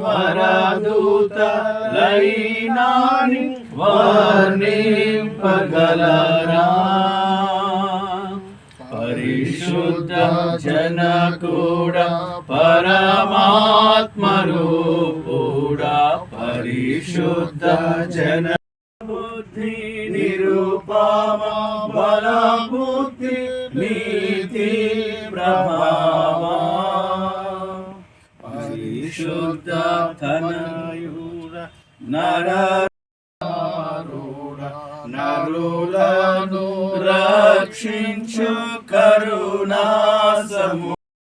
వరదూతలైనాని వర్ణింపగలరా పరిశుద్ధ జనకుడా పరమాత్మ రూపుడా పరిశుద్ధ జన బుద్ధి నిరూపమ బల బుద్ధి నీతి ప్రభావ పరిశుద్ధ తనయుడ నరులను రక్షించు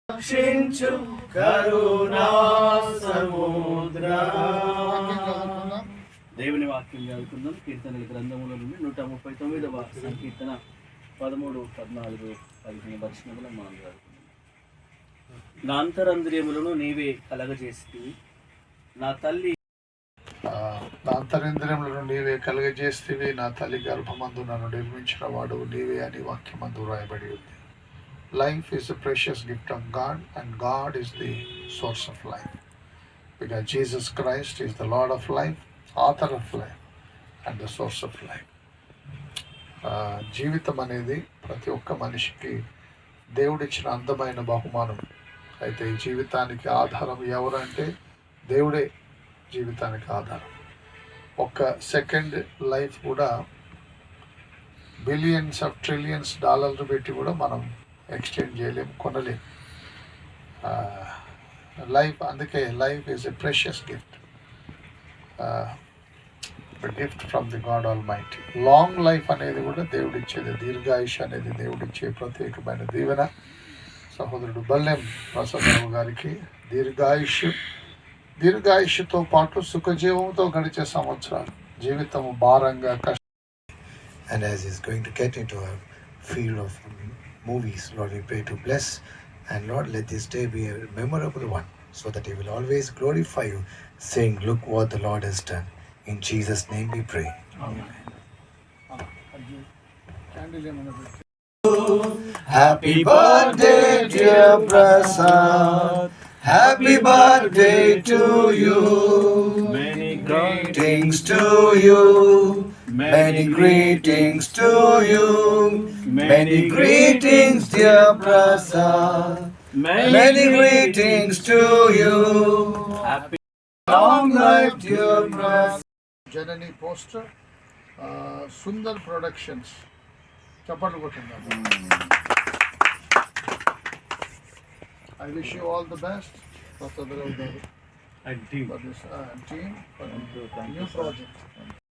రక్షించు కరుణా సముద్ర. దేవుని వాక్యం చదువుకుందాం. కీర్తనల గ్రంథముల నుండి 139వ సంకీర్తన 13, 14, 15 వచనములను మనం చదువుకుందాం. నా అంతరంద్రియములను నీవే కలగజేస్తివి, నా తల్లి నా అంతరింద్రియములను నీవే కలుగజేస్తేవి, నా తల్లి గర్భమందు నన్ను నిర్మించిన వాడు నీవే అని వాక్యమందు రాయబడి ఉంది. Life is a precious gift of God and God is the source of life. Because Jesus Christ is the Lord of life, author of life and the source of life. జీవితం అనేది ప్రతి ఒక్క మనిషికి దేవుడిచ్చిన అందమైన బహుమానం. అయితే ఈ జీవితానికి ఆధారం ఎవరంటే దేవుడే జీవితానికి ఆధారం. ఒక్క సెకండ్ లైఫ్ కూడా బిలియన్స్ ఆఫ్ ట్రిలియన్స్ డాలర్లు పెట్టి కూడా మనం ఎక్స్చేంజ్ చేయలేము, కొనలేము. లైఫ్, అందుకే life is a precious gift, gift from the God all mighty. Long life అనేది కూడా దేవుడిచ్చేది, దీర్ఘాయుష్ అనేది దేవుడిచ్చే ప్రత్యేకమైన దీవెన. సహోదరుడు బల్లెం ప్రసాదరావు గారికి దీర్ఘాయుష్తో పాటు సుఖజీవంతో గడిచే సంవత్సరాలు, జీవితము భారంగా కష్టం. And as he's going to get into a field of movies, Lord, we pray to bless, and Lord, let this day be a memorable one, so that he will always glorify you, saying, look what the Lord has done. In Jesus' name we pray. Amen. Happy birthday, dear Prasad. Happy birthday to you. Many greetings to you. Many greetings to you. Many greetings, dear Prasad. Many greetings to you. Happy long life, dear Prasad. Janani poster, Sundar productions. చప్పట్లు కొట్టిందా? I wish you all the best, Prasad Rao garu, And team. for this team, for new project.